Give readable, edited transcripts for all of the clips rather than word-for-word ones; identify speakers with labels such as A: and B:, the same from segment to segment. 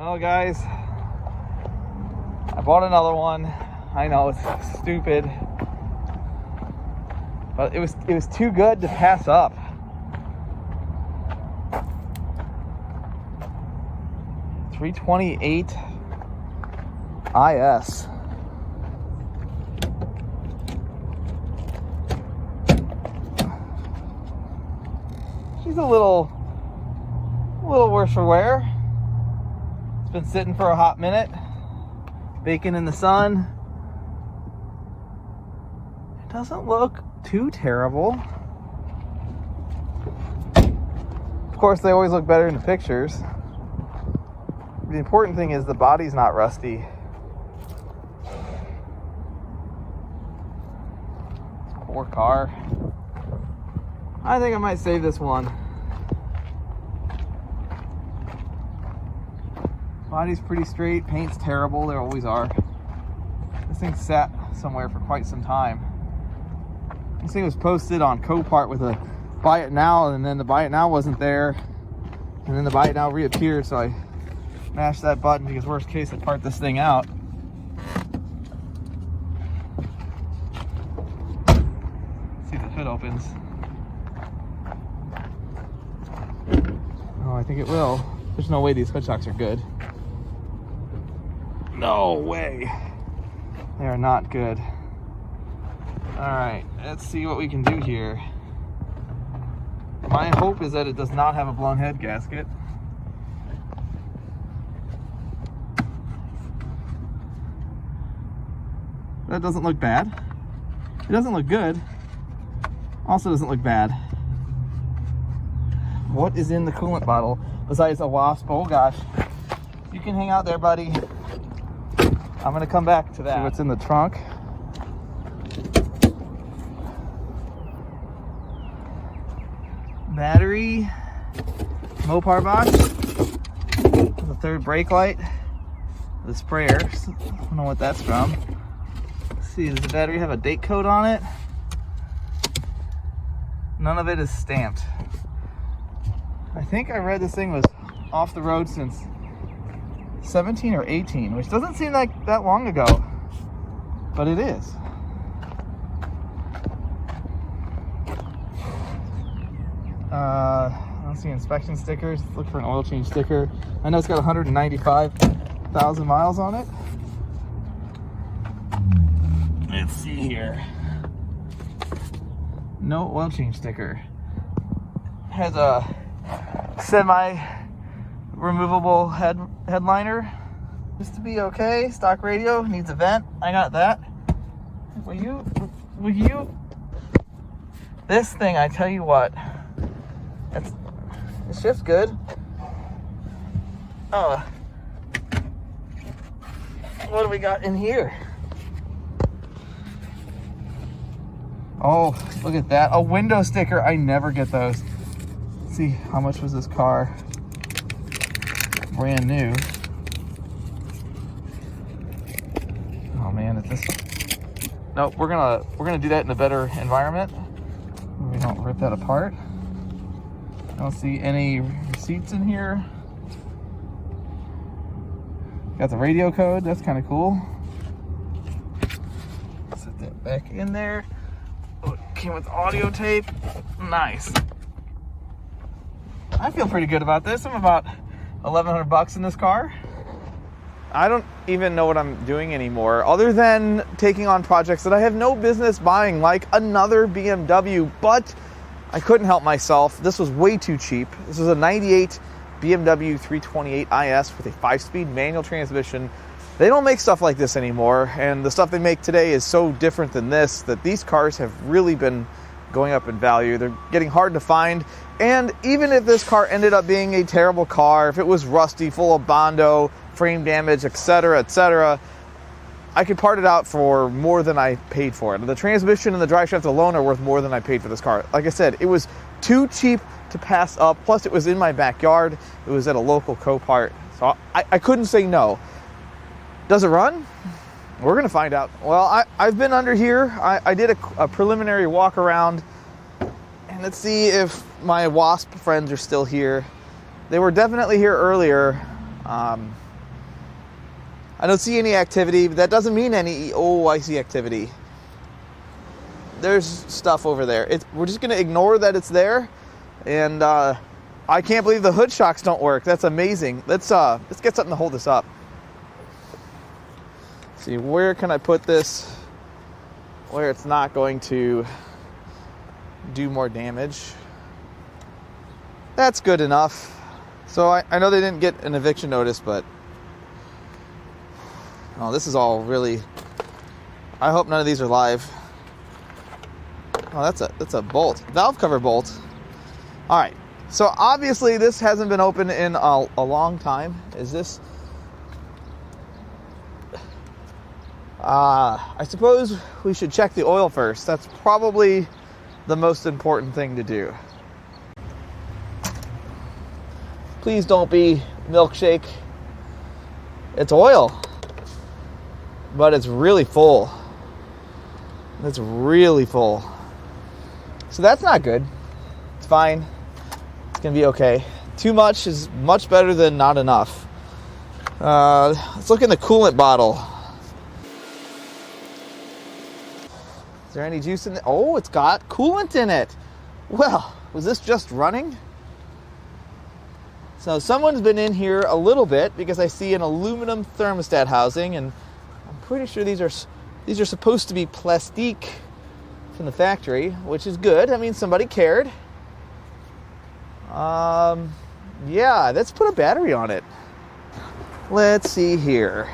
A: Well, guys, I bought another one. I know it's stupid, but it was too good to pass up. .328 is. She's a little worse for wear. It's been sitting for a hot minute, baking in the sun. It doesn't look too terrible. Of course, they always look better in the pictures. The important thing is the body's not rusty. Poor car. I think I might save this one. Body's pretty straight, paint's terrible, they always are. This thing sat somewhere for quite some time. This thing was posted on Copart with a buy it now, and then the buy it now wasn't there, and then the buy it now reappeared, so I mashed that button because worst case I'd part this thing out. Let's see if the hood opens. Oh, I think it will. There's no way these hood shocks are good. No way. They are not good. Alright, let's see what we can do here. My hope is that it does not have a blown head gasket. That doesn't look bad. It doesn't look good. Also doesn't look bad. What is in the coolant bottle besides a wasp? Oh gosh. You can hang out there, buddy. I'm gonna come back to that. See what's in the trunk. Battery, Mopar box, the third brake light, the sprayer. I don't know what that's from. Let's see, does the battery have a date code on it? None of it is stamped. I think I read this thing was off the road since 17 or 18, which doesn't seem like that long ago, but it is. I don't see inspection stickers. Look for an oil change sticker. I know it's got 195,000 miles on it. Let's see here. No oil change sticker. Has a semi-removable headliner. Just to be okay. Stock radio needs a vent. I got that. Will you? This thing, I tell you what. It shifts good. Oh, what do we got in here? Oh, look at that. A window sticker. I never get those. Let's see, how much was this car? Brand new. Oh man, it's this. Nope, we're gonna do that in a better environment. We don't rip that apart. I don't see any receipts in here. Got the radio code, that's kind of cool. Set that back in there. Oh, it came with audio tape. Nice. I feel pretty good about this. I'm about 1,100 bucks in this car. I don't even know what I'm doing anymore other than taking on projects that I have no business buying, like another BMW, but I couldn't help myself. This was way too cheap. This was a 98 BMW 328is with a 5-speed manual transmission. They don't make stuff like this anymore, and the stuff they make today is so different than this that these cars have really been going up in value. They're getting hard to find, and even if this car ended up being a terrible car, if it was rusty, full of Bondo, frame damage, etc., I could part it out for more than I paid for it. The transmission and the drive shaft alone are worth more than I paid for this car. Like I said, it was too cheap to pass up. Plus, it was in my backyard. It was at a local Copart. So I couldn't say no. Does it run? We're going to find out. Well, I've been under here. I did a preliminary walk around. And let's see if my wasp friends are still here. They were definitely here earlier. I don't see any activity, but that doesn't mean any. Oh, I see activity. There's stuff over there. We're just going to ignore that it's there. And I can't believe the hood shocks don't work. That's amazing. Let's get something to hold this up. Let's see, where can I put this where it's not going to do more damage? That's good enough. So I know they didn't get an eviction notice, but oh, this is all really, I hope none of these are live. Oh, that's a bolt, valve cover bolt. All right, so obviously this hasn't been open in a long time. Is this? I suppose we should check the oil first. That's probably the most important thing to do. Please don't be milkshake. It's oil, but it's really full. It's really full. So that's not good. It's fine. It's gonna be okay. Too much is much better than not enough. Let's look in the coolant bottle. Is there any juice in it? Oh, it's got coolant in it. Well, was this just running? So someone's been in here a little bit because I see an aluminum thermostat housing, and I'm pretty sure these are supposed to be plastique from the factory, which is good. That means somebody cared. Yeah, let's put a battery on it. Let's see here.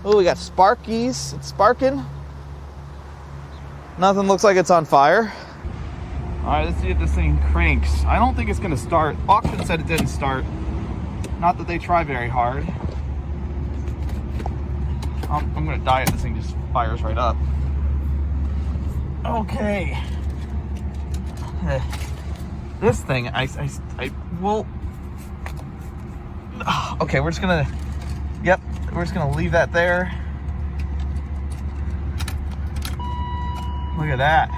A: Oh, we got sparkies. It's sparking. Nothing looks like it's on fire. All right, let's see if this thing cranks. I don't think it's gonna start. Auction said it didn't start. Not that they try very hard. I'm gonna die if this thing just fires right up. Okay. This thing, I will. Okay, we're just gonna. Yep, we're just gonna leave that there. Look at that.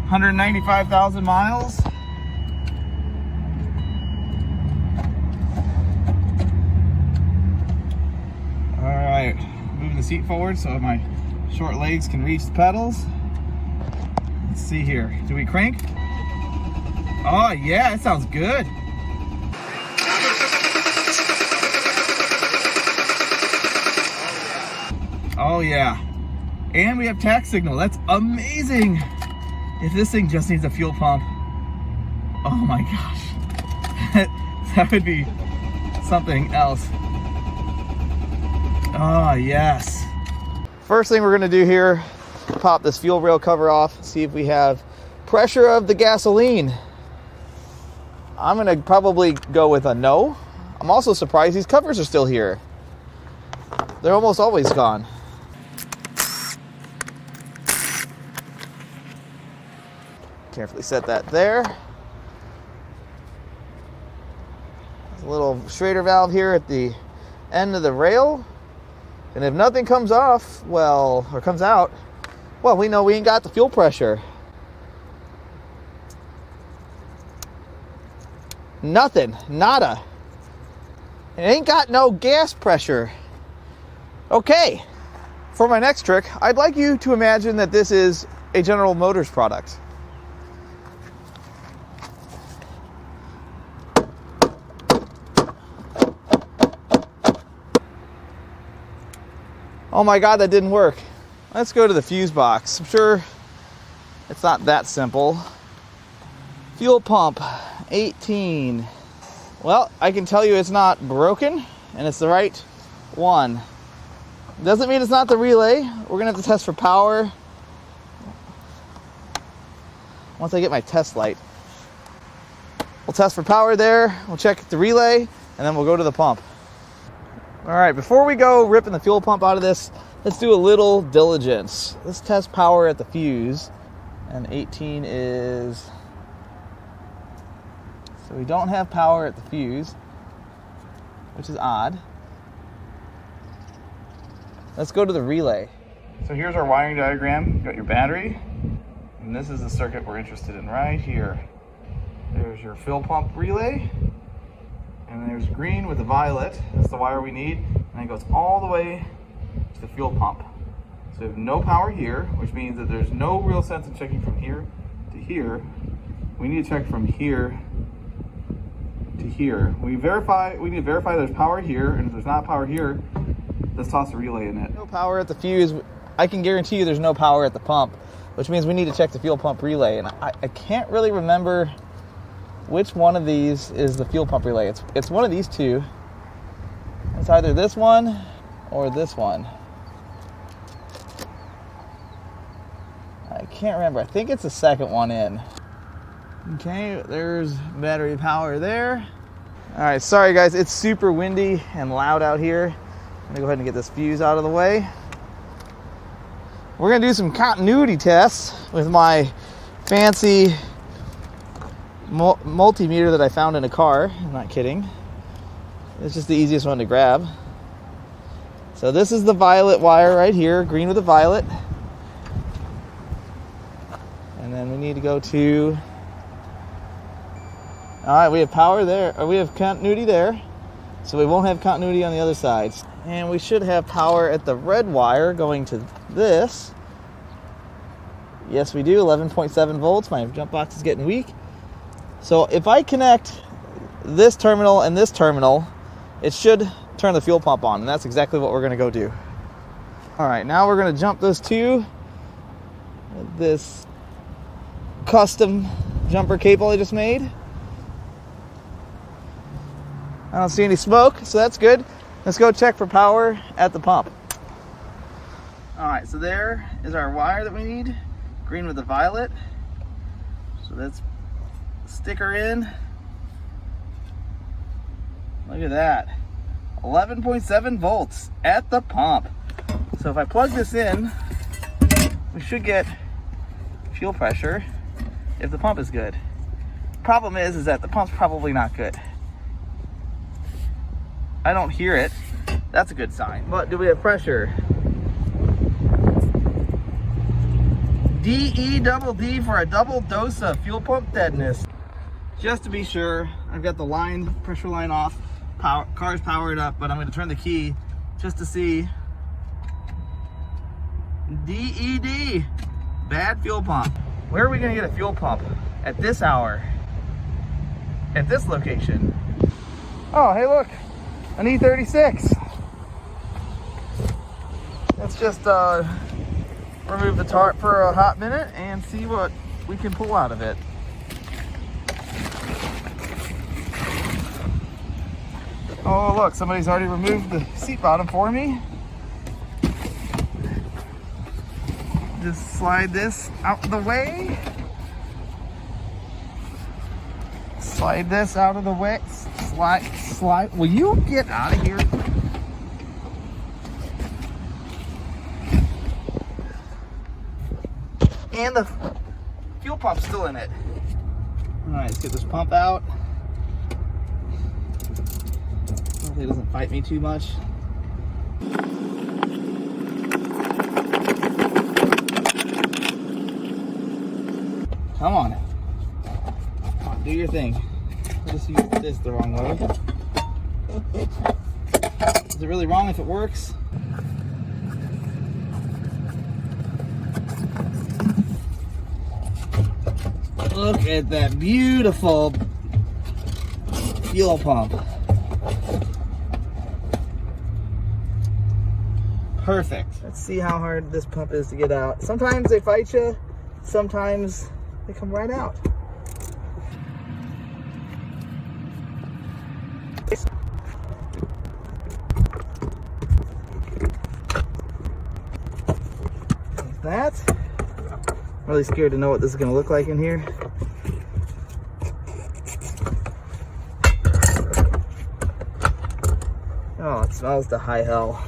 A: 195,000 miles. All right, moving the seat forward so my short legs can reach the pedals. Let's see here. Do we crank? Oh yeah, it sounds good. Oh yeah. And we have tax signal. That's amazing. If this thing just needs a fuel pump, oh my gosh, that would be something else. Oh yes. First thing we're gonna do here, pop this fuel rail cover off, see if we have pressure of the gasoline. I'm gonna probably go with a no. I'm also surprised these covers are still here. They're almost always gone. Carefully set that there. There's a little Schrader valve here at the end of the rail. And if nothing comes off, well, or comes out, well, we know we ain't got the fuel pressure. Nothing, nada. It ain't got no gas pressure. Okay, for my next trick, I'd like you to imagine that this is a General Motors product. Oh my God, that didn't work. Let's go to the fuse box. I'm sure it's not that simple. Fuel pump, 18. Well, I can tell you it's not broken, and it's the right one. Doesn't mean it's not the relay. We're gonna have to test for power once I get my test light. We'll test for power there, we'll check the relay, and then we'll go to the pump. All right, before we go ripping the fuel pump out of this, let's do a little diligence. Let's test power at the fuse, and 18 is, so we don't have power at the fuse, which is odd. Let's go to the relay. So here's our wiring diagram. You've got your battery, and this is the circuit we're interested in right here. There's your fuel pump relay, And there's green with the violet. That's the wire we need. And it goes all the way to the fuel pump. So we have no power here, which means that there's no real sense in checking from here to here. We need to check from here to here. We need to verify there's power here, and if there's not power here, let's toss a relay in it. No power at the fuse. I can guarantee you there's no power at the pump, which means we need to check the fuel pump relay. And I can't really remember which one of these is the fuel pump relay. It's one of these two. It's either this one or this one. I can't remember. I think it's the second one in. Okay, there's battery power there. All right, sorry guys, it's super windy and loud out here. I'm gonna go ahead and get this fuse out of the way. We're gonna do some continuity tests with my fancy multimeter that I found in a car. I'm not kidding. It's just the easiest one to grab. So this is the violet wire right here, green with the violet. And then we need to go to, all right, we have power there, or we have continuity there. So we won't have continuity on the other side. And we should have power at the red wire going to this. Yes, we do, 11.7 volts. My jump box is getting weak. So if I connect this terminal and this terminal, it should turn the fuel pump on, and that's exactly what we're gonna go do. All right, now we're gonna jump those two. This custom jumper cable I just made. I don't see any smoke, so that's good. Let's go check for power at the pump. All right, so there is our wire that we need, green with the violet. So let's stick her in. Look at that, 11.7 volts at the pump. So if I plug this in, we should get fuel pressure if the pump is good. Problem is that the pump's probably not good. I don't hear it. That's a good sign. But do we have pressure? DE for a double dose of fuel pump deadness. Just to be sure, I've got the pressure line off. Car's powered up, but I'm going to turn the key just to see. DED, bad fuel pump. Where are we going to get a fuel pump at this hour? At this location? Oh, hey look. An E36. Let's just remove the tarp for a hot minute and see what we can pull out of it. Oh look, somebody's already removed the seat bottom for me. Just slide this out of the way. Slide this out of the way. Slide. Will you get out of here? And the fuel pump's still in it. All right, let's get this pump out. Hopefully it doesn't fight me too much. Come on. Come on, do your thing. I'll just use this the wrong way. Is it really wrong if it works? Look at that beautiful fuel pump. Perfect. Let's see how hard this pump is to get out. Sometimes they fight you, sometimes they come right out. Like that. I'm really scared to know what this is going to look like in here. Oh, it smells to high hell.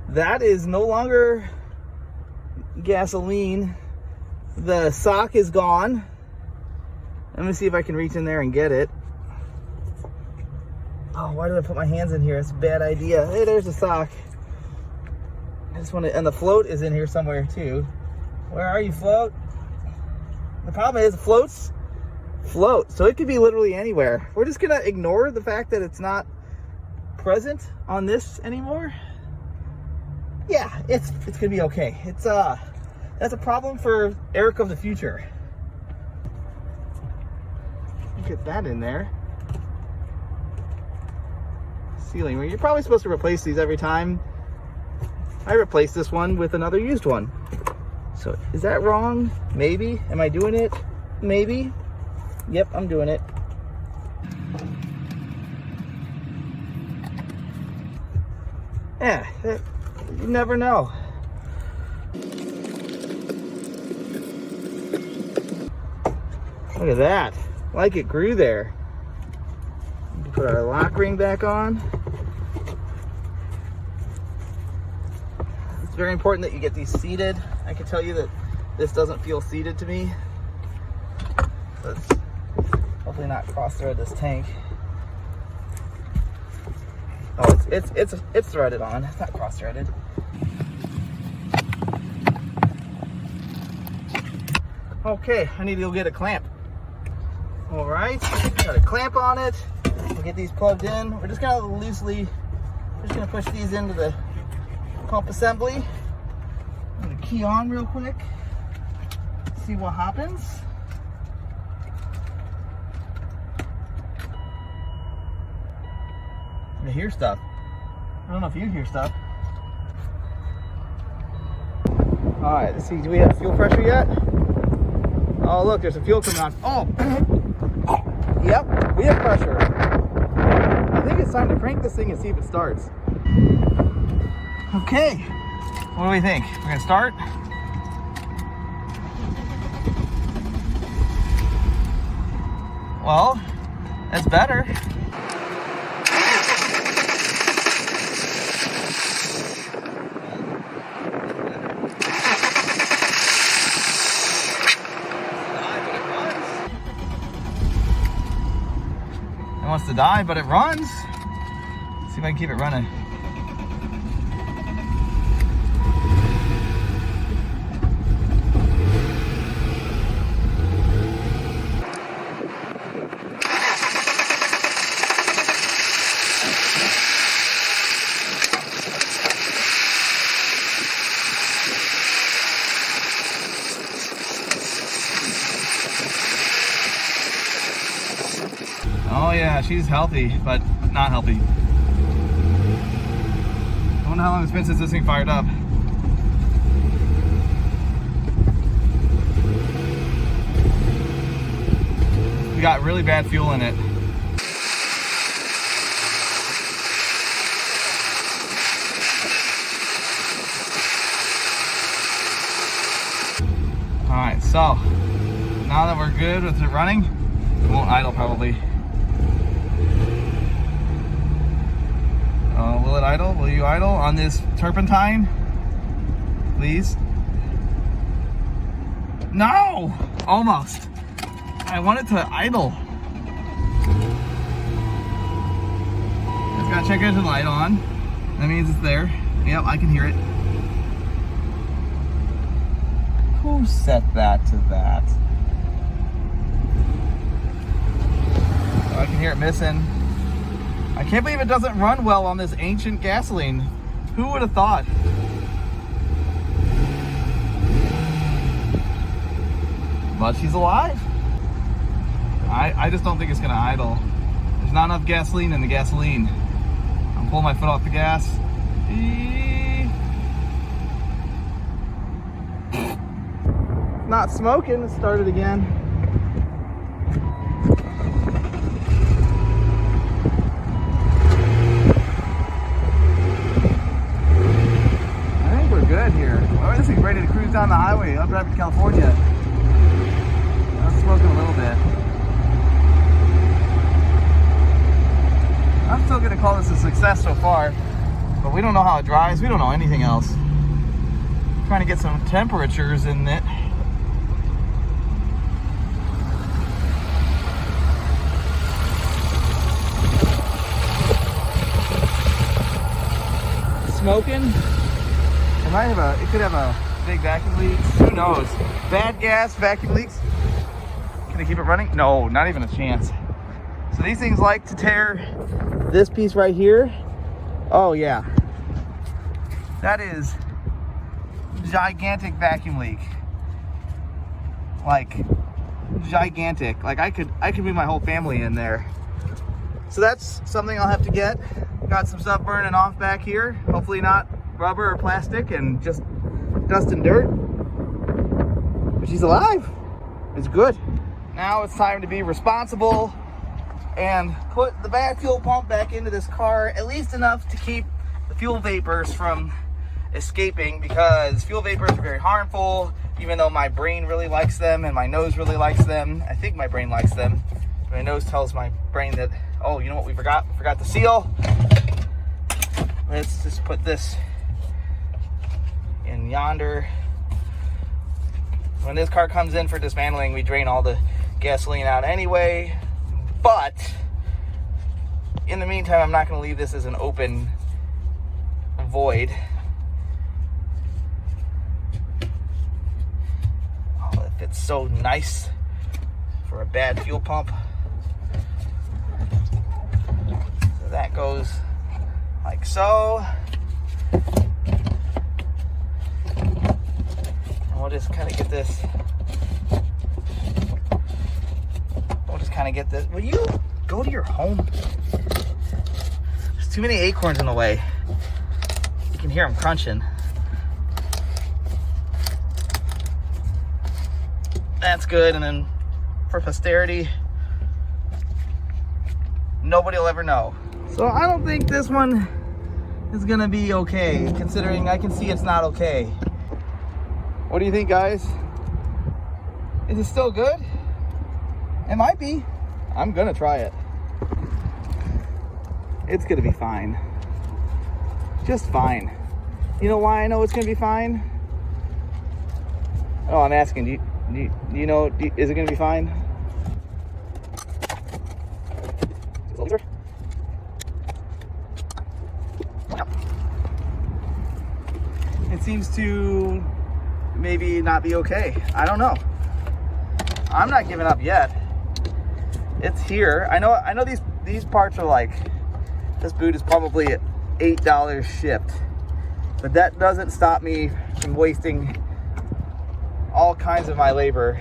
A: That is no longer gasoline. The sock is gone. Let me see if I can reach in there and get it. Oh, why did I put my hands in here? It's a bad idea. Hey, there's the sock. I just want to, and the float is in here somewhere too. Where are you, float? The problem is floats float, so it could be literally anywhere. We're just gonna ignore the fact that it's not present on this anymore. Yeah, it's gonna be okay. It's that's a problem for Eric of the future. Get that in there. Ceiling ring. You're probably supposed to replace these every time. I replaced this one with another used one. So is that wrong? Maybe. Am I doing it? Maybe. Yep, I'm doing it. Yeah, you never know. Look at that. Like it grew there. Put our lock ring back on. It's very important that you get these seated. I can tell you that this doesn't feel seated to me. Let's hopefully not cross thread this tank. Oh, it's threaded on. It's not cross threaded. Okay, I need to go get a clamp. All right, got a clamp on it. We'll get these plugged in. We're just gonna loosely, just gonna push these into the pump assembly. I'm gonna key on real quick. See what happens. I hear stuff. I don't know if you hear stuff. All right, let's see. Do we have fuel pressure yet? Oh, look, there's a fuel coming on. Oh. Yep, we have pressure. I think it's time to crank this thing and see if it starts. Okay, what do we think? We're gonna start? Well, that's better. Wants to die, but it runs. Let's see if I can keep it running. Oh yeah, she's healthy, but not healthy. I wonder how long it's been since this thing fired up. We got really bad fuel in it. All right, so now that we're good with it running, it won't idle probably. Will it idle? Will you idle on this turpentine? Please? No! Almost. I want it to idle. It's got check engine light on. That means it's there. Yep, I can hear it. Who set that to that? Oh, I can hear it missing. I can't believe it doesn't run well on this ancient gasoline. Who would have thought? But she's alive. I just don't think it's gonna idle. There's not enough gasoline in the gasoline. I'm pulling my foot off the gas. Not smoking, it started again. Good here. Well, this thing's ready to cruise down the highway. I'm driving to California. I'm smoking a little bit. I'm still going to call this a success so far, but we don't know how it drives. We don't know anything else. I'm trying to get some temperatures in it. Smoking. It could have a big vacuum leak. Who knows? Bad gas, vacuum leaks. to keep it running? No, not even a chance. So these things like to tear this piece right here. Oh yeah. That is gigantic vacuum leak. Like gigantic. Like I could move my whole family in there. So that's something I'll have to get. Got some stuff burning off back here. Hopefully not rubber or plastic and just dust and dirt. But she's alive. It's good. Now it's time to be responsible and put the bad fuel pump back into this car, at least enough to keep the fuel vapors from escaping, because fuel vapors are very harmful, even though my brain really likes them and my nose really likes them. I think my brain likes them. My nose tells my brain that, oh, you know what we forgot? We forgot the seal. Let's just put this in yonder. When this car comes in for dismantling, we drain all the gasoline out anyway. But in the meantime, I'm not going to leave this as an open void. Oh, it fits so nice for a bad fuel pump. So that goes like so. And we'll just kind of get this. Will you go to your home? There's too many acorns in the way. You can hear them crunching. That's good. And then for posterity, nobody will ever know. So I don't think this one is gonna be okay, considering I can see it's not okay. What do you think, guys? Is it still good? It might be. I'm gonna try it. It's gonna be fine. Just fine. You know why I know it's gonna be fine? Oh, I'm asking, do you know, is it gonna be fine? It seems to maybe not be okay. I don't know. I'm not giving up yet. It's here. I know these parts are like, this boot is probably $8 shipped, but that doesn't stop me from wasting all kinds of my labor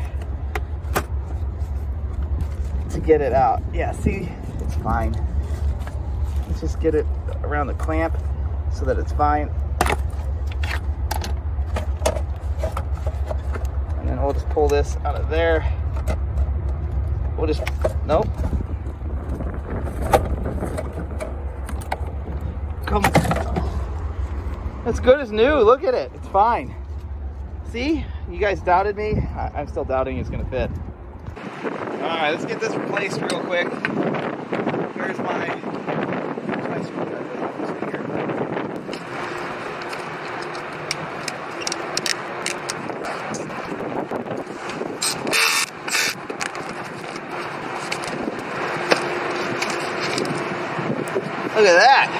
A: to get it out. Yeah, see, it's fine. Let's just get it around the clamp so that it's fine. And then we'll just pull this out of there. We'll just, nope. Come. It's good as new. Look at it. It's fine. See? You guys doubted me. I'm still doubting it's going to fit. All right, let's get this replaced real quick. Here's my screwdriver. Look at that.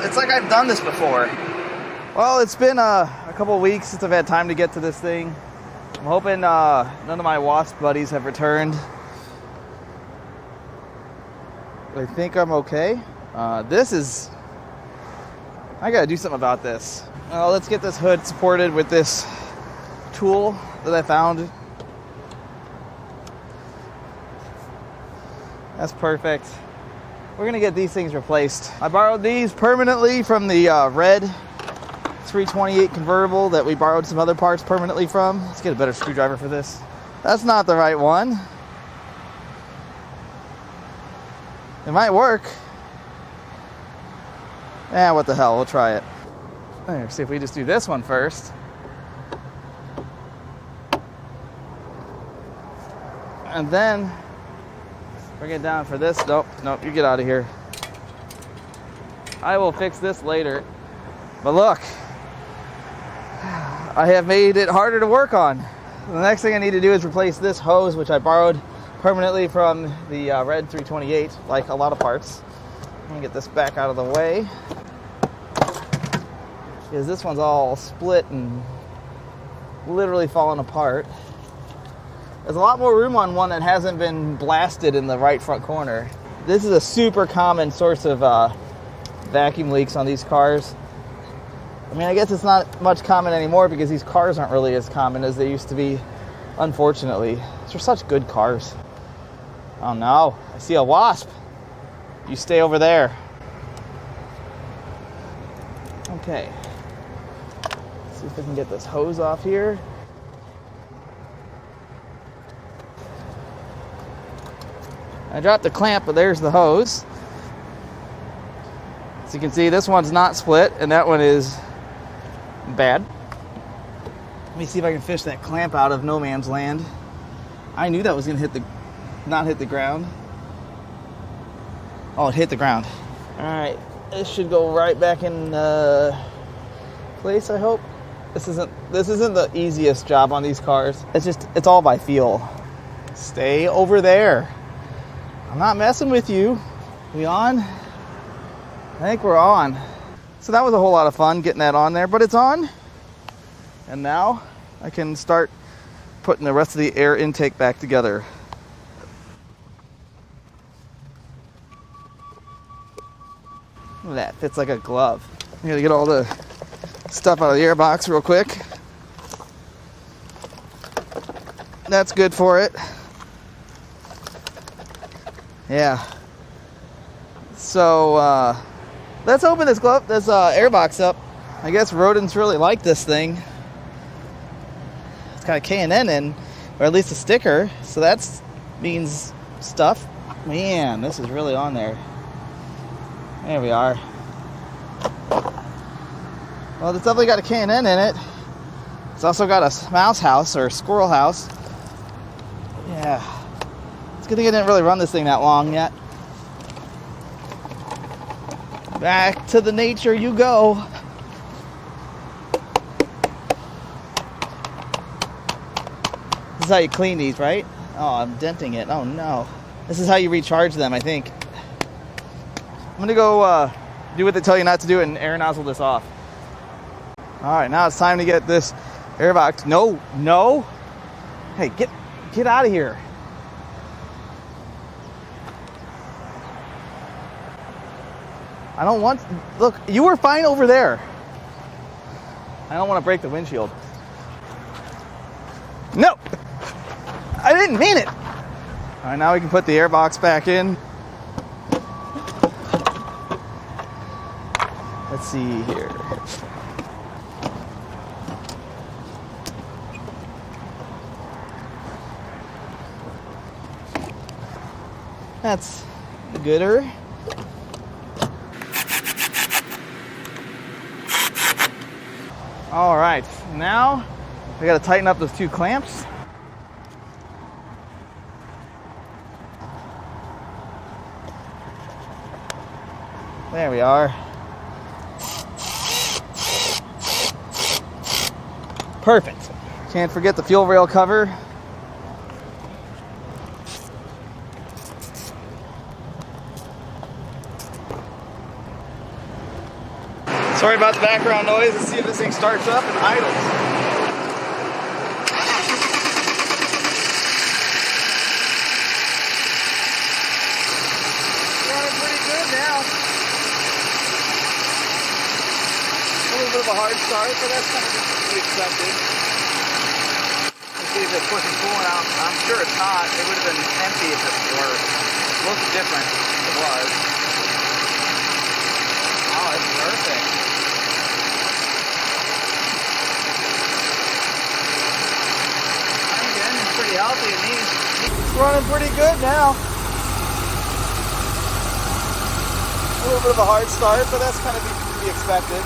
A: It's like I've done this before. Well, it's been a couple of weeks since I've had time to get to this thing. I'm hoping none of my wasp buddies have returned. I think I'm okay. I gotta do something about this. Let's get this hood supported with this tool that I found. That's perfect. We're gonna get these things replaced. I borrowed these permanently from the red 328 convertible that we borrowed some other parts permanently from. Let's get a better screwdriver for this. That's not the right one. It might work. What the hell, we'll try it. Let's see if we just do this one first. And then bring it down for this. Nope, you get out of here. I will fix this later. But look, I have made it harder to work on. The next thing I need to do is replace this hose, which I borrowed permanently from the red 328, like a lot of parts. I'm gonna get this back out of the way, because this one's all split and literally falling apart.
B: There's a lot more room on one that hasn't been blasted in the right front corner. This is a super common source of vacuum leaks on these cars. I mean, I guess it's not much common anymore because these cars aren't really as common as they used to be, unfortunately. These are such good cars. Oh no, I see a wasp. You stay over there. Okay. Let's see if we can get this hose off here. I dropped the clamp, but there's the hose. As you can see, this one's not split, and that one is bad. Let me see if I can fish that clamp out of no man's land. I knew that was gonna not hit the ground. Oh, it hit the ground. All right, this should go right back in place, I hope. This isn't the easiest job on these cars. It's all by feel. Stay over there. I'm not messing with you. We on? I think we're on. So that was a whole lot of fun getting that on there, but it's on. And now I can start putting the rest of the air intake back together. Look at that, fits like a glove. I gotta get all the stuff out of the air box real quick. That's good for it. Yeah. So let's open this air box up. I guess rodents really like this thing. It's got a K&N in, or at least a sticker, so that means stuff. Man, this is really on there. There we are. Well, it's definitely got a K&N in it. It's also got a mouse house or squirrel house. Yeah. It's a good thing I didn't really run this thing that long yet. Back to the nature you go. This is how you clean these, right? Oh, I'm denting it. Oh no. This is how you recharge them, I think. I'm gonna go do what they tell you not to do and air nozzle this off. All right, now it's time to get this air box. No. Hey, get out of here. I don't want, look, you were fine over there. I don't want to break the windshield. No, I didn't mean it. All right, now we can put the air box back in. Let's see here. That's gooder. All right, now I got to tighten up those two clamps. There we are. Perfect. Can't forget the fuel rail cover. Sorry about the background noise. Let's see if this thing starts up and idles. Running pretty good now. A little bit of a hard start, but that's kind of to be expected. Let's see if it's pushing full out. I'm sure it's not. It would have been empty if it were. It looks different if it was. Oh, it's perfect. Pretty healthy in these. It's running pretty good now. A little bit of a hard start, but that's kind of to be expected.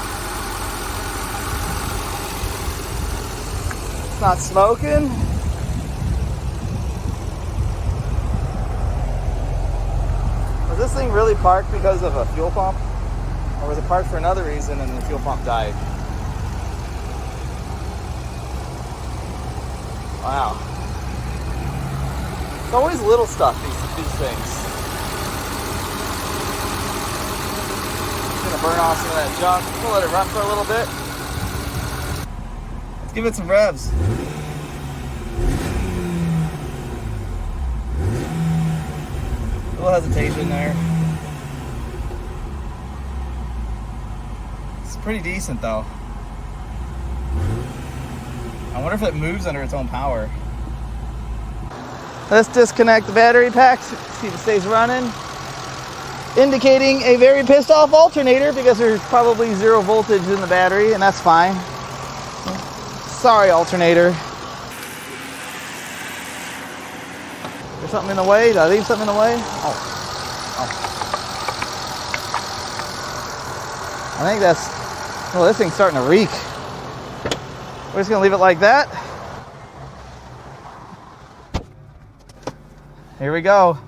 B: It's not smoking. Was this thing really parked because of a fuel pump? Or was it parked for another reason and the fuel pump died? Wow. It's always little stuff, these things. I'm gonna burn off some of that junk. We'll let it run for a little bit. Let's give it some revs. hesitation there. It's pretty decent though. I wonder if it moves under its own power. Let's disconnect the battery pack, see if it stays running. Indicating a very pissed off alternator because there's probably 0 voltage in the battery, and that's fine. Sorry, alternator. There's something in the way? Did I leave something in the way? Oh. I think that's... Oh, this thing's starting to reek. We're just going to leave it like that. Here we go.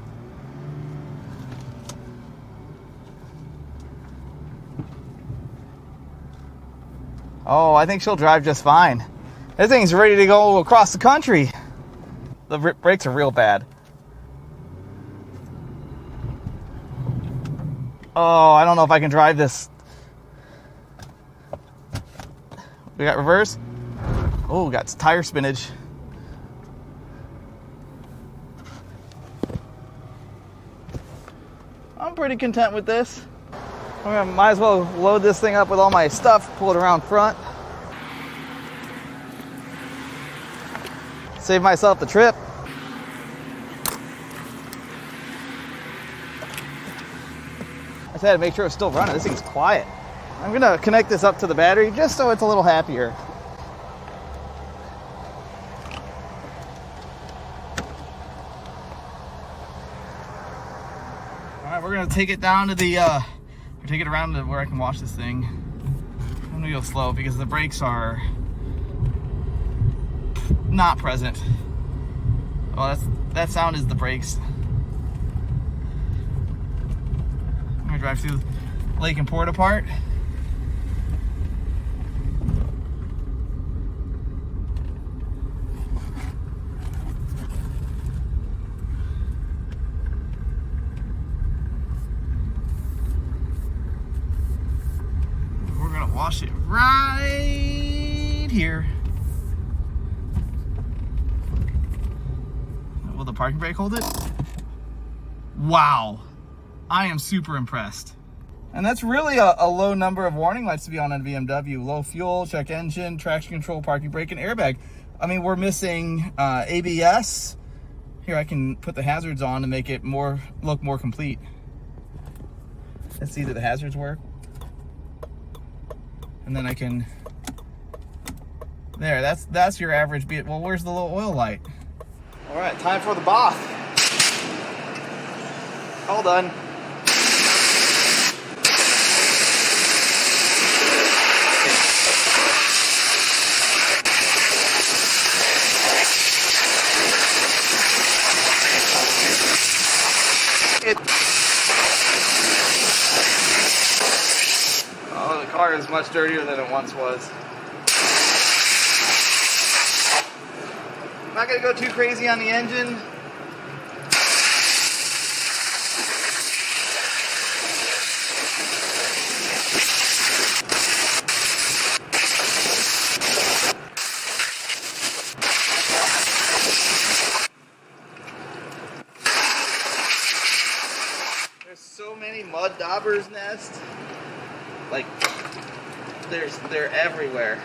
B: Oh, I think she'll drive just fine. This thing's ready to go across the country. The brakes are real bad. Oh, I don't know if I can drive this. We got reverse. Oh, got tire spinach. I'm pretty content with this. Might as well load this thing up with all my stuff, pull it around front. Save myself the trip. I just had to make sure it's still running. This thing's quiet. I'm gonna connect this up to the battery just so it's a little happier. All right, we're gonna take it down to the, take it around to where I can wash this thing. I'm gonna go slow because the brakes are not present. Oh, that sound is the brakes. I'm gonna drive through Lake Importapart. We're gonna wash it right here. Will the parking brake hold it? Wow. I am super impressed. And that's really a low number of warning lights to be on a BMW. Low fuel, check engine, traction control, parking brake, and airbag. I mean, we're missing ABS. Here, I can put the hazards on to make it look more complete. Let's see that the hazards work. And then I can, there, that's your average beat. Well, where's the low oil light? All right, time for the bath. All done. Oh, the car is much dirtier than it once was. I'm not gonna go too crazy on the engine. There's so many mud daubers' nests. Like, they're everywhere.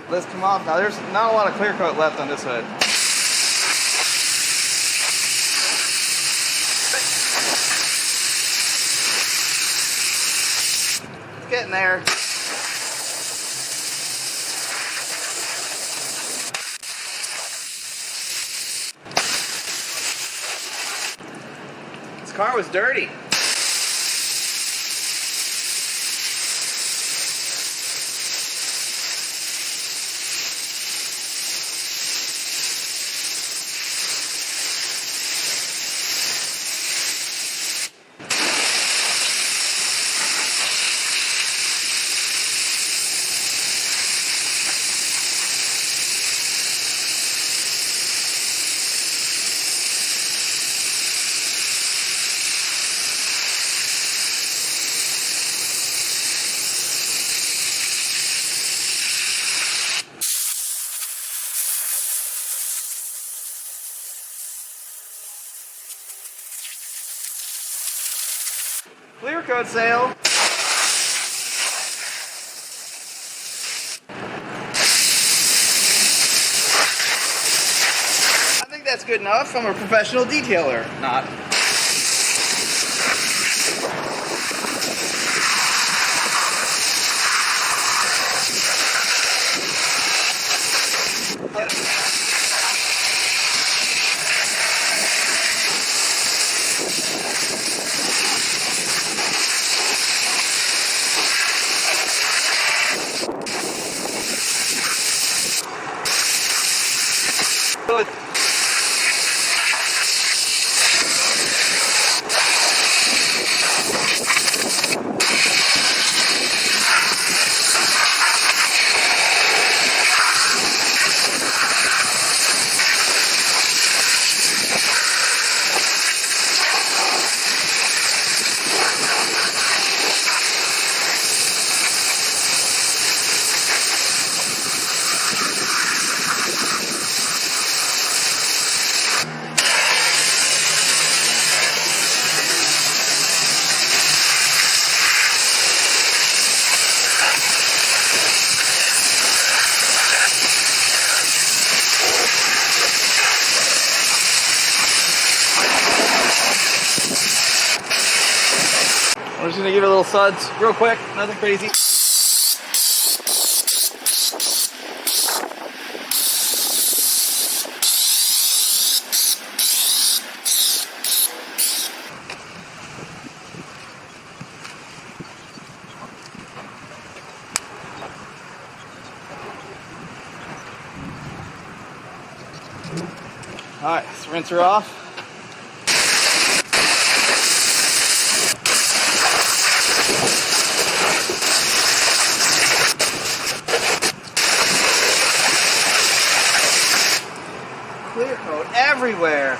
B: Let's come off. Now there's not a lot of clear coat left on this hood. It's getting there. This car was dirty. Clear coat sale. I think that's good enough. I'm a professional detailer. Not. Good. I'm just gonna give it a little suds real quick, nothing crazy. All right, let's rinse her off. Clear coat everywhere.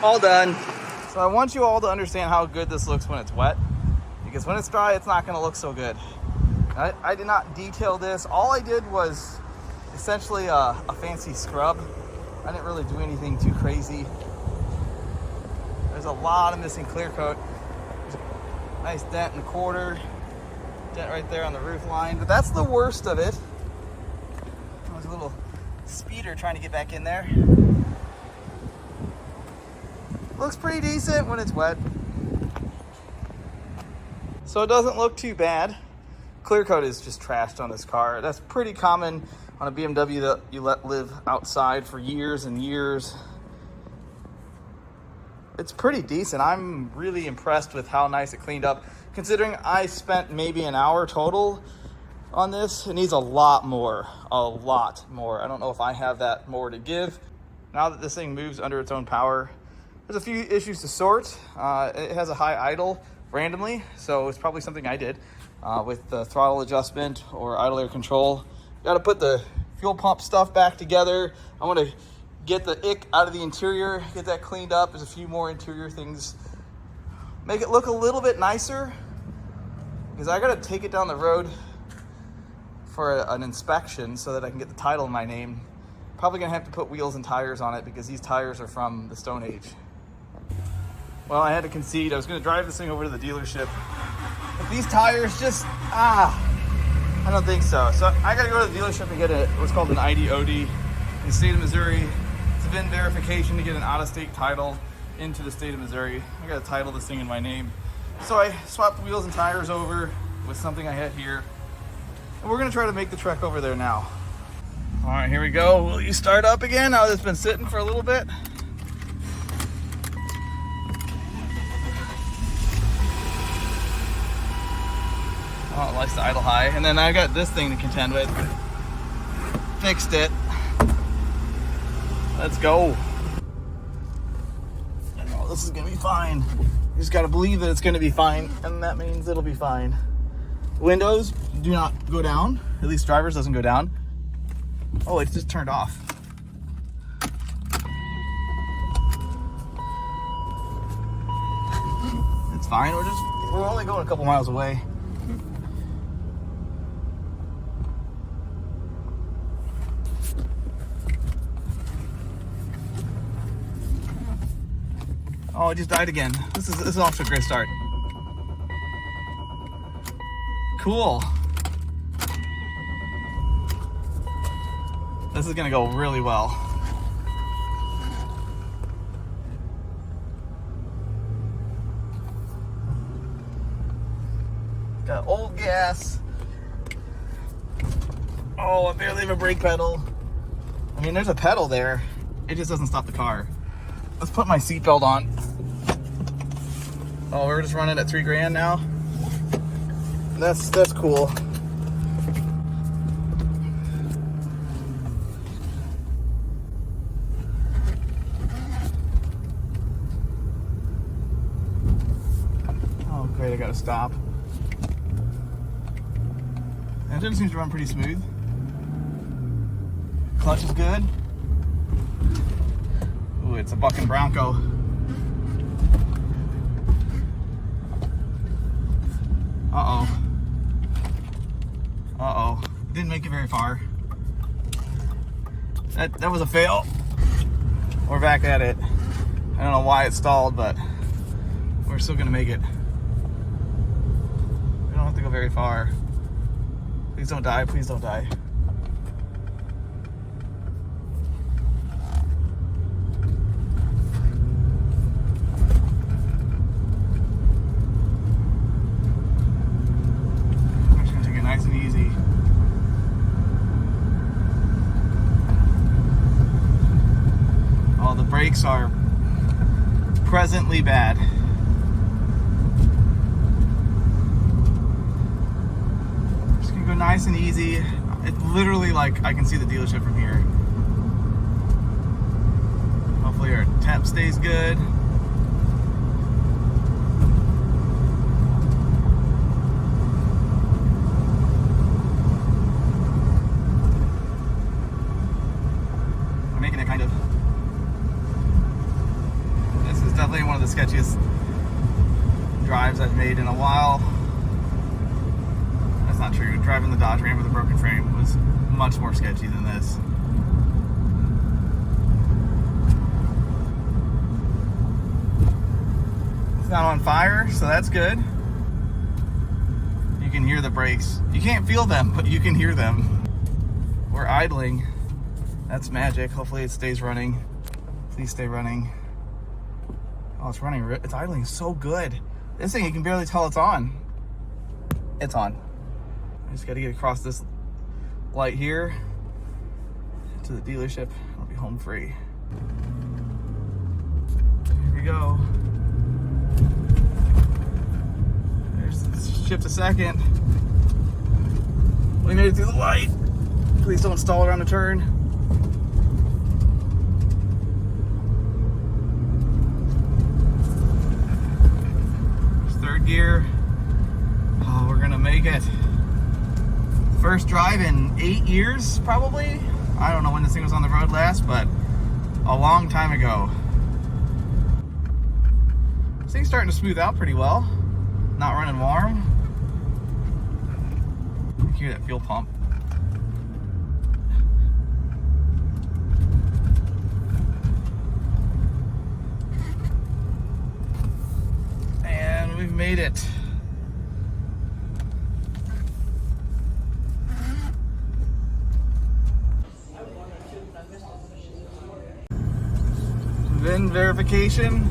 B: All done. So I want you all to understand how good this looks when it's wet, because when it's dry, it's not going to look so good. I did not detail this. All I did was essentially a fancy scrub. I didn't really do anything too crazy. There's a lot of missing clear coat. There's a nice dent in the quarter, dent right there on the roof line, but that's the worst of it. There's a little speeder trying to get back in there. Looks pretty decent when it's wet. So it doesn't look too bad. Clear coat is just trashed on this car. That's pretty common on a BMW that you let live outside for years and years. It's pretty decent. I'm really impressed with how nice it cleaned up. Considering I spent maybe an hour total on this, it needs a lot more. A lot more. I don't know if I have that more to give. Now that this thing moves under its own power, there's a few issues to sort. It has a high idle randomly, so it's probably something I did with the throttle adjustment or idle air control. Got to put the fuel pump stuff back together. I want to get the ick out of the interior, get that cleaned up. There's a few more interior things. Make it look a little bit nicer, because I got to take it down the road for an inspection so that I can get the title in my name. Probably gonna have to put wheels and tires on it because these tires are from the Stone Age. Well, I had to concede. I was going to drive this thing over to the dealership, but these tires just, I don't think so. So I got to go to the dealership and get what's called an ID/OD in the state of Missouri. It's a VIN verification to get an out-of-state title into the state of Missouri. I got to title this thing in my name. So I swapped the wheels and tires over with something I had here. And we're going to try to make the trek over there now. All right, here we go. Will you start up again now that it's been sitting for a little bit? Oh, it likes to idle high. And then I got this thing to contend with. Fixed it. Let's go. Oh, this is gonna be fine. You just gotta believe that it's gonna be fine, and that means it'll be fine. Windows do not go down. At least driver's doesn't go down. Oh, it's just turned off. It's fine. We're only going a couple miles away. Oh, it just died again. This is off to a great start. Cool. This is gonna go really well. Got old gas. Oh, I barely have a brake pedal. I mean, there's a pedal there. It just doesn't stop the car. Let's put my seatbelt on. Oh, we're just running at $3,000 now. That's cool. Oh, great! I gotta stop. Engine seems to run pretty smooth. Clutch is good. Ooh, it's a bucking Bronco. Uh-oh. Uh-oh. Didn't make it very far. That was a fail. We're back at it. I don't know why it stalled, but we're still gonna make it. We don't have to go very far. Please don't die, please don't die. I'm just gonna take it nice and easy. Oh, the brakes are presently bad. Go nice and easy. It's literally like I can see the dealership from here. Hopefully our temp stays good. We're making it kind of. This is definitely one of the sketchiest drives I've made in a while. Not true. Driving the Dodge Ram with a broken frame was much more sketchy than this. It's not on fire, so that's good. You can hear the brakes. You can't feel them, but you can hear them. We're idling. That's magic. Hopefully it stays running. Please stay running. Oh, it's running. It's idling so good. This thing, you can barely tell it's on. It's on. I just got to get across this light here to the dealership. I'll be home free. Here we go. There's shift a second. We made it through the light. Please don't stall around the turn. There's third gear. Oh, we're gonna make it. First drive in 8 years, probably. I don't know when this thing was on the road last, but a long time ago. This thing's starting to smooth out pretty well. Not running warm. You can hear that fuel pump. And we've made it. VIN verification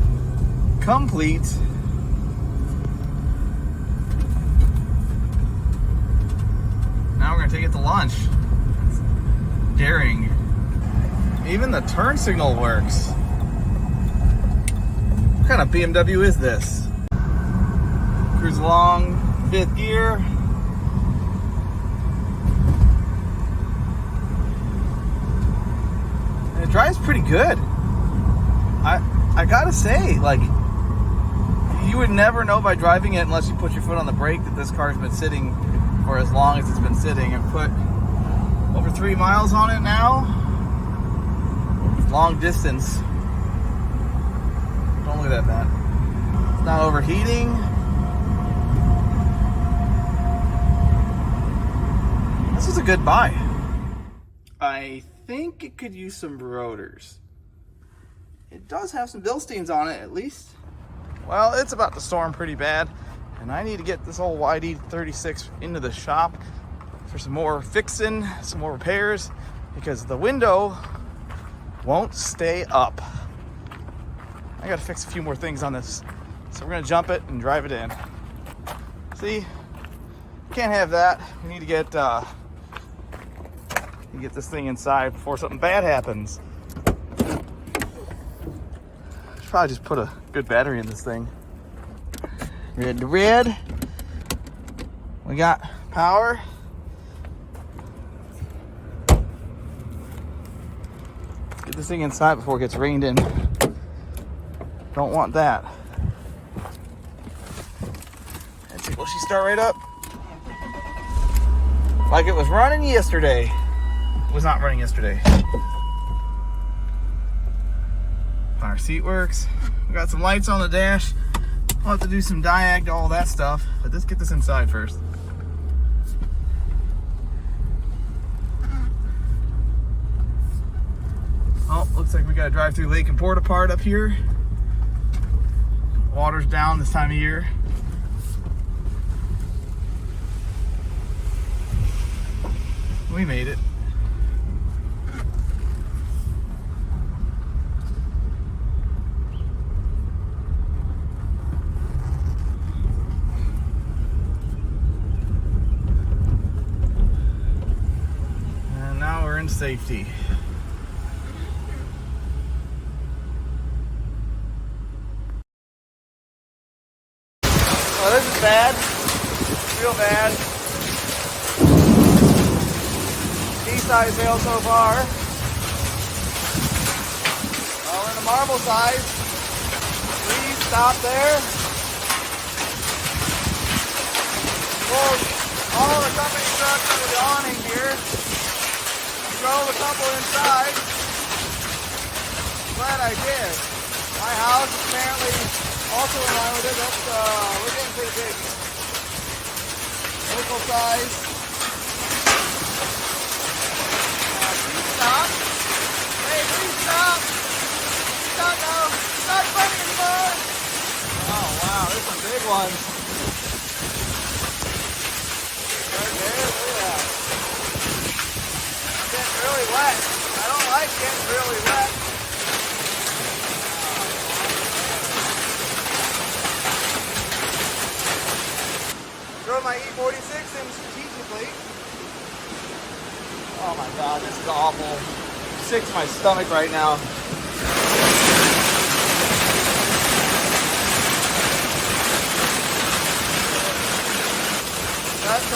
B: complete. Now we're gonna take it to lunch. It's daring. Even the turn signal works. What kind of BMW is this? Cruise along, 5th gear. And it drives pretty good. I gotta say, like, you would never know by driving it unless you put your foot on the brake that this car's been sitting for as long as it's been sitting. I've put over 3 miles on it now. Long distance. Don't look at that. It's not overheating. This is a good buy. I think it could use some rotors. It does have some Bilsteins on it, at least.
A: Well, it's about to storm pretty bad, and I need to get this old E36 into the shop for some more fixing, some more repairs, because the window won't stay up. I gotta fix a few more things on this. So we're gonna jump it and drive it in. See, can't have that. We need to get this thing inside before something bad happens. Should probably just put a good battery in this thing. Red to red. We got power. Let's get this thing inside before it gets rained in. Don't want that. Let's see, will she start right up? Like it was running yesterday. It was not running yesterday. Our seat works. We got some lights on the dash. I'll have to do some diag to all that stuff. But let's get this inside first. Oh, looks like we gotta drive through Lake Importapart up here. Water's down this time of year. We made it. And now we're in safety. Well, this is bad. Real bad. D-size hail so far. Well, we're in the marble size. Please stop there. Pulled all the company trucks under the awning here. Drove a couple inside. Glad I did. My house is apparently also in line with it. We're getting pretty big. Local size. Please stop. Hey, please stop. Stop now. Not funny anymore. Oh, wow. There's some big ones. Right there. Look at that. It's getting really wet. I don't like getting really wet. Throw my E36 in strategically. Oh my god, this is awful. I'm sick to my stomach right now. That's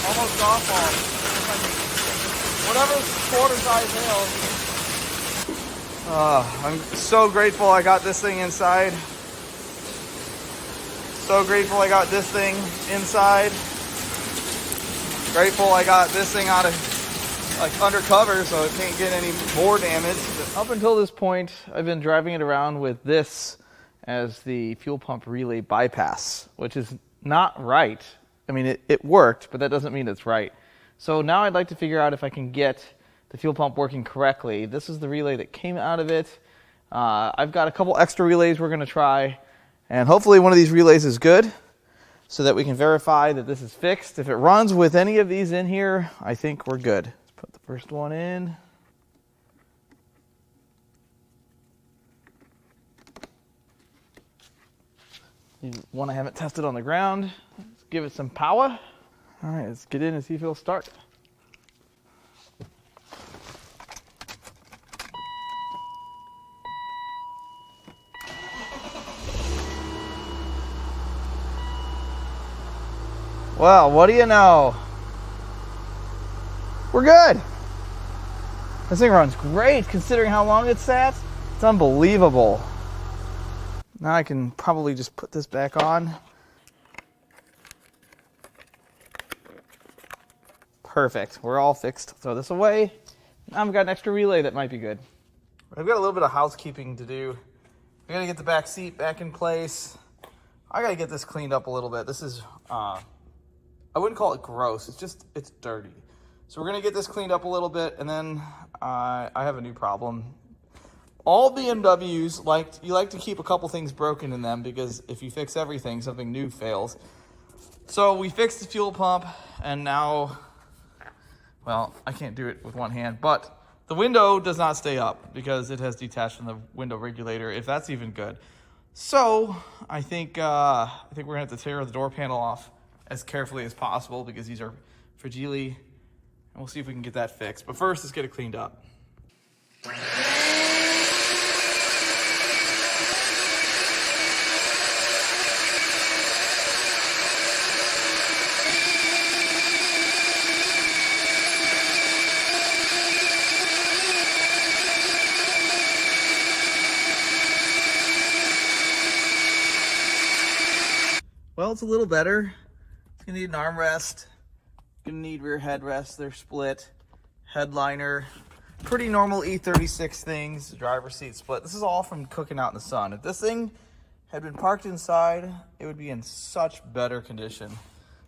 A: almost awful. Whatever quarter size hail. I'm so grateful I got this thing inside. So grateful I got this thing inside. Grateful I got this thing out of undercover so it can't get any more damage. Up until this point, I've been driving it around with this as the fuel pump relay bypass, which is not right. I mean, it worked, but that doesn't mean it's right. So now I'd like to figure out if I can get the fuel pump working correctly. This is the relay that came out of it. I've got a couple extra relays we're going to try. And hopefully one of these relays is good so that we can verify that this is fixed. If it runs with any of these in here, I think we're good. Let's put the first one in. One I haven't tested on the ground. Let's give it some power. All right, let's get in and see if it'll start. Well, what do you know? We're good. This thing runs great considering how long it sat. It's unbelievable. Now I can probably just put this back on. Perfect. We're all fixed. Throw this away. Now I've got an extra relay that might be good. I've got a little bit of housekeeping to do. I gotta get the back seat back in place. I gotta get this cleaned up a little bit. This is I wouldn't call it gross, it's dirty. So we're gonna get this cleaned up a little bit, and then I have a new problem.
B: All BMWs, you like to keep a couple things broken in them, because if you fix everything, something new fails. So we fixed the fuel pump, and now, well, I can't do it with one hand, but the window does not stay up because it has detached from the window regulator, if that's even good. So I think we're gonna have to tear the door panel off as carefully as possible, because these are fragile, and we'll see if we can get that fixed. But first, let's get it cleaned up. Well, it's a little better. It's gonna need an armrest. Gonna need rear headrests. They're split. Headliner. Pretty normal E36 things. Driver's seat split. This is all from cooking out in the sun. If this thing had been parked inside, it would be in such better condition.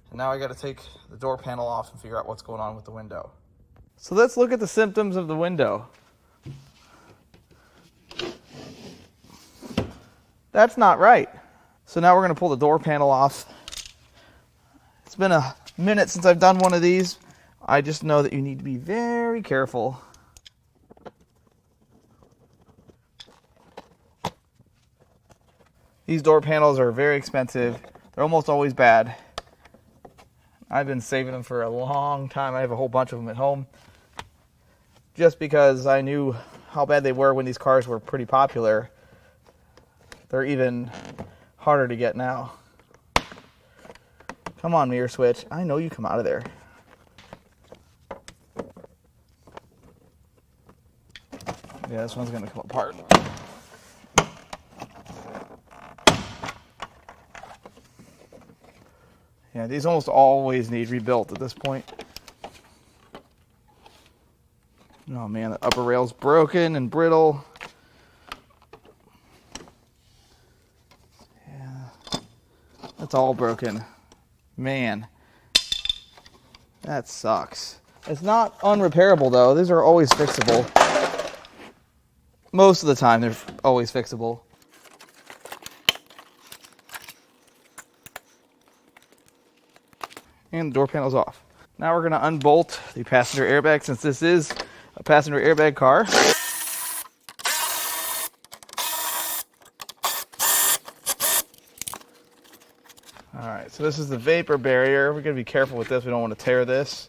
B: And now I gotta take the door panel off and figure out what's going on with the window. So let's look at the symptoms of the window. That's not right. So now we're going to pull the door panel off. It's been a minute since I've done one of these. I just know that you need to be very careful. These door panels are very expensive. They're almost always bad. I've been saving them for a long time. I have a whole bunch of them at home, just because I knew how bad they were when these cars were pretty popular. They're even harder to get now. Come on, mirror switch. I know you come out of there. Yeah, this one's gonna come apart. Yeah, these almost always need rebuilt at this point. Oh man, the upper rail's broken and brittle. It's all broken. Man, that sucks. It's not unrepairable though. These are always fixable. Most of the time they're always fixable. And the door panel's off. Now we're gonna unbolt the passenger airbag, since this is a passenger airbag car. Alright, so this is the vapor barrier. We're going to be careful with this. We don't want to tear this.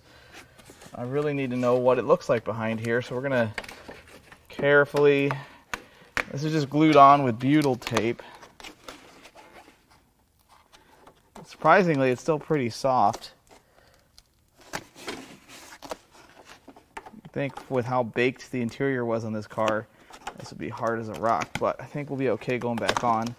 B: I really need to know what it looks like behind here, so we're going to carefully... This is just glued on with butyl tape. Surprisingly, it's still pretty soft. I think with how baked the interior was on this car, this would be hard as a rock, but I think we'll be okay going back on.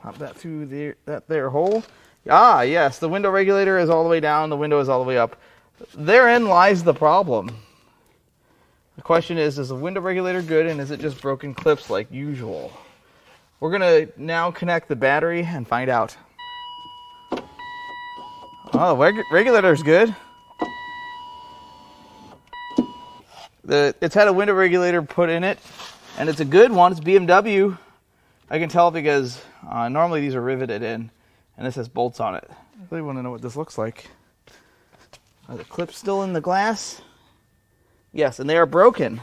B: Pop that through that hole. Ah, yes, the window regulator is all the way down, the window is all the way up. Therein lies the problem. The question is the window regulator good, and is it just broken clips like usual? We're going to now connect the battery and find out. Oh, the regulator's good. It's had a window regulator put in it, and it's a good one. It's BMW. I can tell because normally these are riveted in, and this has bolts on it. I really want to know what this looks like. Are the clips still in the glass? Yes, and they are broken.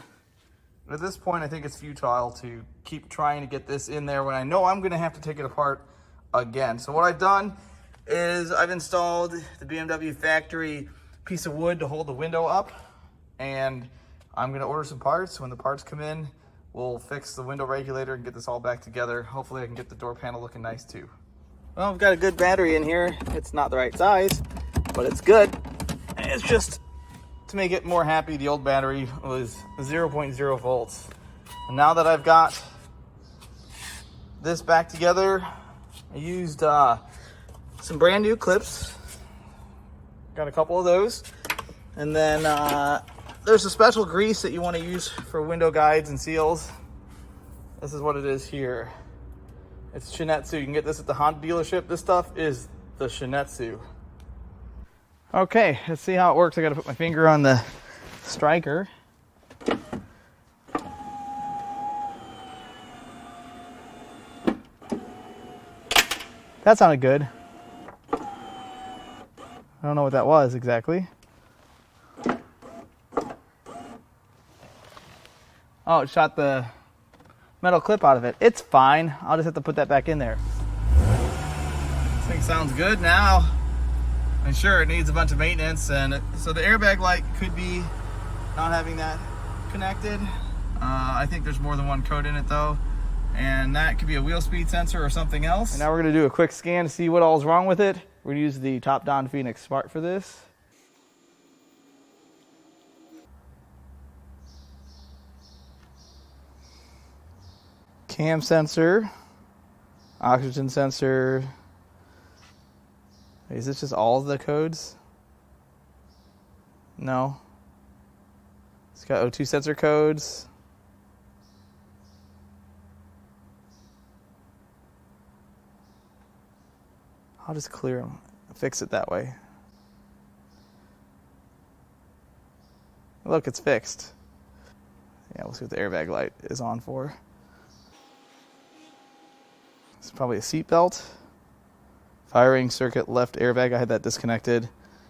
B: At this point, I think it's futile to keep trying to get this in there when I know I'm going to have to take it apart again. So what I've done is I've installed the BMW factory piece of wood to hold the window up, and I'm going to order some parts. When the parts come in, we'll fix the window regulator and get this all back together. Hopefully I can get the door panel looking nice too. Well, I've got a good battery in here. It's not the right size, but it's good. It's just to make it more happy, the old battery was 0.0 volts. And now that I've got this back together, I used some brand new clips. Got a couple of those. And then there's a special grease that you want to use for window guides and seals. This is what it is here. It's Shinetsu. You can get this at the Honda dealership. This stuff is the Shinetsu. Okay, let's see how it works. I got to put my finger on the striker. That sounded good. I don't know what that was exactly. Oh, it shot the metal clip out of it. It's fine. I'll just have to put that back in there. This thing sounds good now. I'm sure it needs a bunch of maintenance, and so the airbag light could be not having that connected. I think there's more than one code in it though, and that could be a wheel speed sensor or something else. And now we're gonna do a quick scan to see what all is wrong with it. We're gonna use the top-down Phoenix Smart for this. Cam sensor, oxygen sensor. Is this just all of the codes? No. It's got O2 sensor codes. I'll just clear them, fix it that way. Look, it's fixed. Yeah, we'll see what the airbag light is on for. It's probably a seat belt. Firing circuit left airbag, I had that disconnected.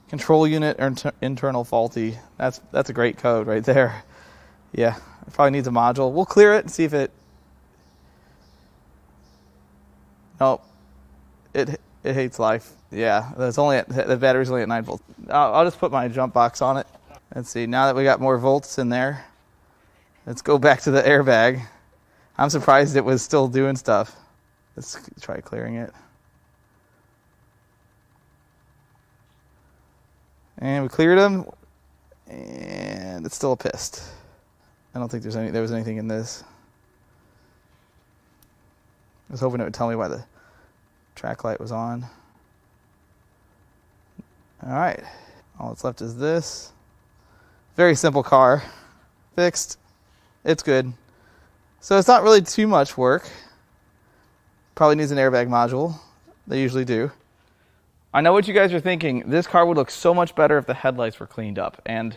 B: Control unit internal faulty. That's a great code right there. Yeah, it probably needs a module. We'll clear it and see if it... Nope. It hates life. Yeah, the battery's only at 9 volts. I'll just put my jump box on it. Let's see, now that we got more volts in there, let's go back to the airbag. I'm surprised it was still doing stuff. Let's try clearing it. And we cleared them, and it's still pissed. I don't think there was anything in this. I was hoping it would tell me why the track light was on. All right, all that's left is this. Very simple car, fixed. It's good. So it's not really too much work. Probably needs an airbag module. They usually do. I know what you guys are thinking. This car would look so much better if the headlights were cleaned up, and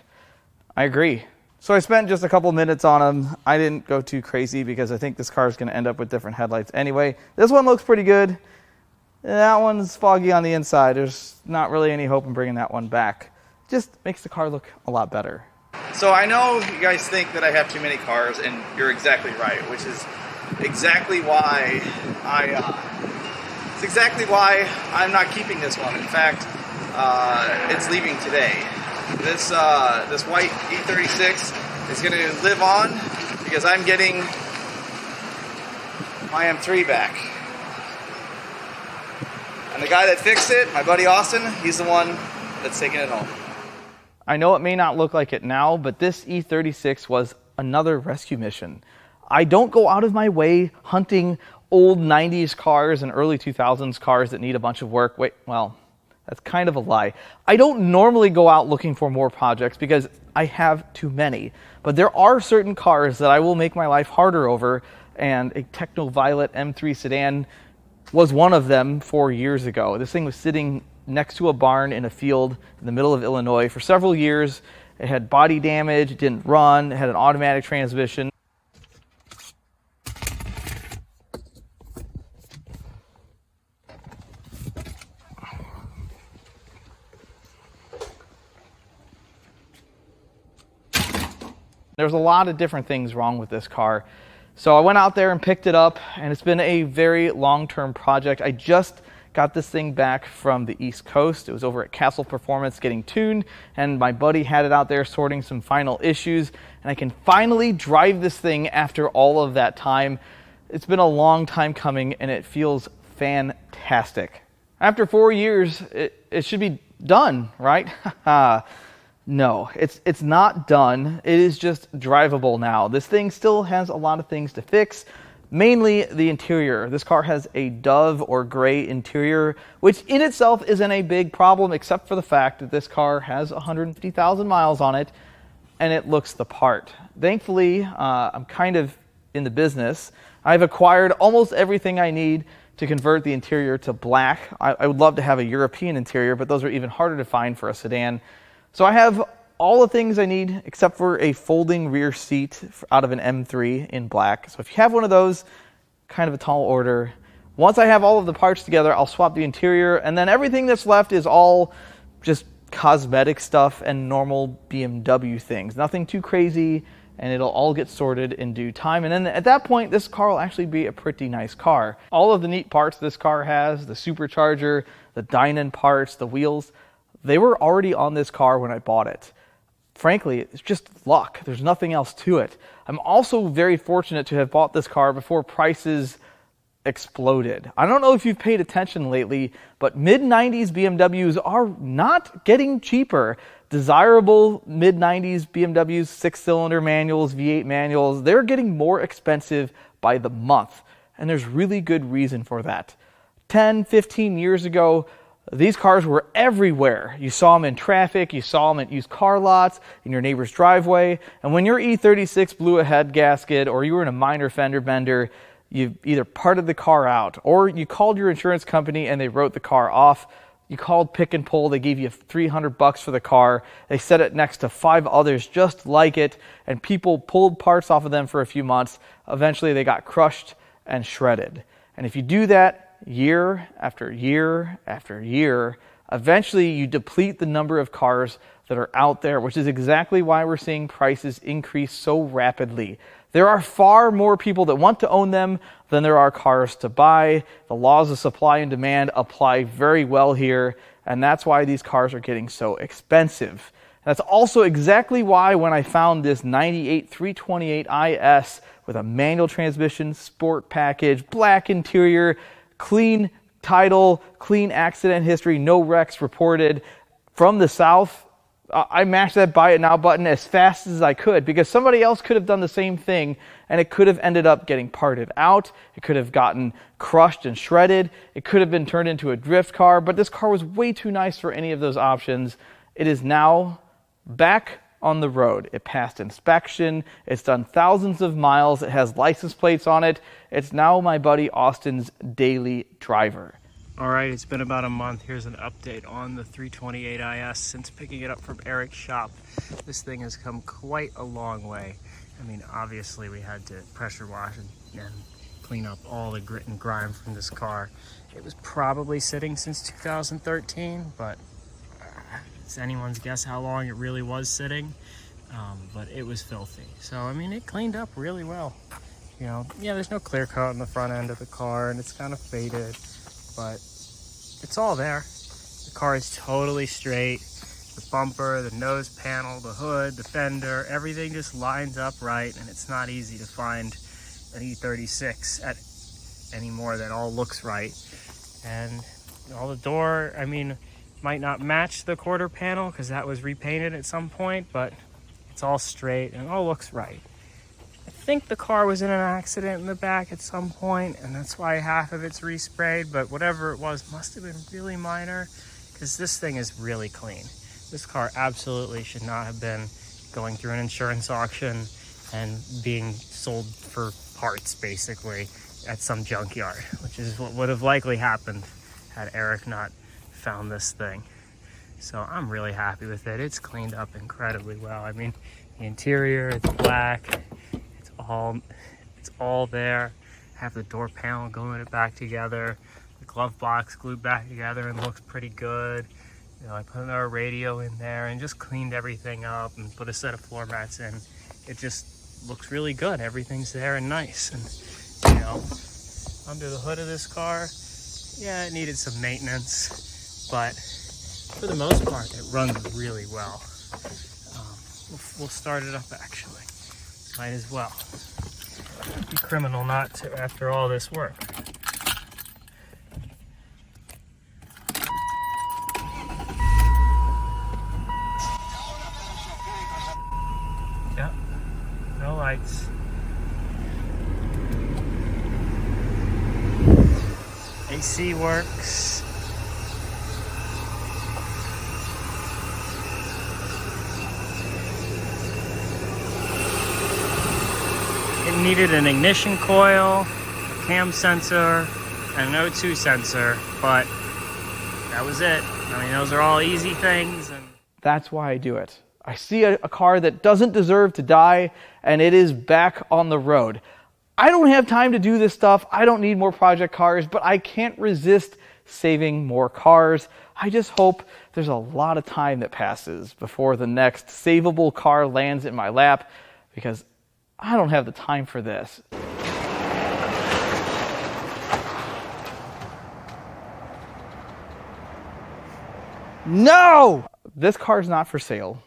B: I agree. So I spent just a couple minutes on them. I didn't go too crazy because I think this car is going to end up with different headlights anyway. This one looks pretty good. That one's foggy on the inside. There's not really any hope in bringing that one back. Just makes the car look a lot better. So I know you guys think that I have too many cars, and you're exactly right, which is exactly why I'm not keeping this one. In fact, it's leaving today. This white E36 is going to live on because I'm getting my M3 back. And the guy that fixed it, my buddy Austin, he's the one that's taking it home. I know it may not look like it now, but this E36 was another rescue mission. I don't go out of my way hunting old 90s cars and early 2000s cars that need a bunch of work. Wait, well, that's kind of a lie. I don't normally go out looking for more projects because I have too many. But there are certain cars that I will make my life harder over, and a Techno Violet M3 sedan was one of them 4 years ago. This thing was sitting next to a barn in a field in the middle of Illinois for several years. It had body damage, it didn't run, it had an automatic transmission. There's a lot of different things wrong with this car. So I went out there and picked it up, and it's been a very long-term project. I just got this thing back from the East Coast. It was over at Castle Performance getting tuned, and my buddy had it out there sorting some final issues, and I can finally drive this thing after all of that time. It's been a long time coming, and it feels fantastic. After 4 years, it should be done, right? No, it's not done. It is just drivable now. This thing still has a lot of things to fix, mainly the interior. This car has a dove or gray interior, which in itself isn't a big problem, except for the fact that this car has 150,000 miles on it, and it looks the part. Thankfully, I'm kind of in the business. I've acquired almost everything I need
A: to convert the interior to black. I would love to have a European interior, but those are even harder to find for a sedan. So I have all the things I need except for a folding rear seat out of an M3 in black. So if you have one of those, kind of a tall order. Once I have all of the parts together, I'll swap the interior, and then everything that's left is all just cosmetic stuff and normal BMW things. Nothing too crazy, and it'll all get sorted in due time. And then at that point, this car will actually be a pretty nice car. All of the neat parts this car has, the supercharger, the dynon parts, the wheels, they were already on this car when I bought it. Frankly, it's just luck. There's nothing else to it. I'm also very fortunate to have bought this car before prices exploded. I don't know if you've paid attention lately, but mid-90s BMWs are not getting cheaper. Desirable mid-90s BMWs, 6-cylinder manuals, V8 manuals, they're getting more expensive by the month. And there's really good reason for that. 10, 15 years ago, these cars were everywhere. You saw them in traffic, you saw them at used car lots, in your neighbor's driveway, and when your E36 blew a head gasket or you were in a minor fender bender, you either parted the car out or you called your insurance company and they wrote the car off. You called Pick and Pull, they gave you $300 for the car. They set it next to 5 others just like it, and people pulled parts off of them for a few months. Eventually they got crushed and shredded. And if you do that year after year after year, eventually you deplete the number of cars that are out there, which is exactly why we're seeing prices increase so rapidly. There are far more people that want to own them than there are cars to buy. The laws of supply and demand apply very well here, and that's why these cars are getting so expensive. That's also exactly why when I found this 98 328is with a manual transmission, sport package, black interior, clean title, clean accident history, no wrecks reported from the South, I mashed that buy it now button as fast as I could because somebody else could have done the same thing and it could have ended up getting parted out. It could have gotten crushed and shredded. It could have been turned into a drift car, but this car was way too nice for any of those options. It is now back on the road. It passed inspection. It's done thousands of miles. It has license plates on it. It's now my buddy Austin's daily driver.
C: All right, it's been about a month. Here's an update on the 328is. Since picking it up from Eric's shop, this thing has come quite a long way. I mean, obviously we had to pressure wash and clean up all the grit and grime from this car. It was probably sitting since 2013, but it's anyone's guess how long it really was sitting. But it was filthy. So, I mean, it cleaned up really well. You know, yeah, there's no clear coat on the front end of the car and it's kind of faded, but it's all there. The car is totally straight. The bumper, the nose panel, the hood, the fender, everything just lines up right, and it's not easy to find an E36 anymore that all looks right. And all the door, I mean, might not match the quarter panel because that was repainted at some point, but it's all straight and it all looks right. I think the car was in an accident in the back at some point, and that's why half of it's resprayed, but whatever it was must have been really minor because this thing is really clean. This car absolutely should not have been going through an insurance auction and being sold for parts, basically, at some junkyard, which is what would have likely happened had Eric not found this thing. So I'm really happy with it. It's cleaned up incredibly well. I mean, the interior, it's black. It's all there. Have the door panel gluing it back together. The glove box glued back together and looks pretty good. You know, I put our radio in there and just cleaned everything up and put a set of floor mats in. It just looks really good. Everything's there and nice. And, you know, under the hood of this car, yeah, it needed some maintenance, but for the most part, it runs really well. We'll start it up actually. Might as well. It'd be criminal not to after all this work. Yep, no lights. AC works. It needed an ignition coil, a cam sensor, and an O2 sensor, but that was it. I mean, those are all easy things. And
A: that's why I do it. I see a car that doesn't deserve to die, and it is back on the road. I don't have time to do this stuff. I don't need more project cars, but I can't resist saving more cars. I just hope there's a lot of time that passes before the next savable car lands in my lap, because I don't have the time for this. No! This car's not for sale.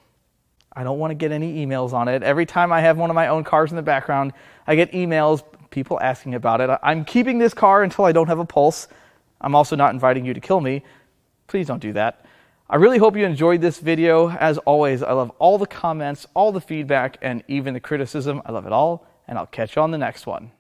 A: I don't want to get any emails on it. Every time I have one of my own cars in the background, I get emails, people asking about it. I'm keeping this car until I don't have a pulse. I'm also not inviting you to kill me. Please don't do that. I really hope you enjoyed this video. As always, I love all the comments, all the feedback, and even the criticism. I love it all, and I'll catch you on the next one.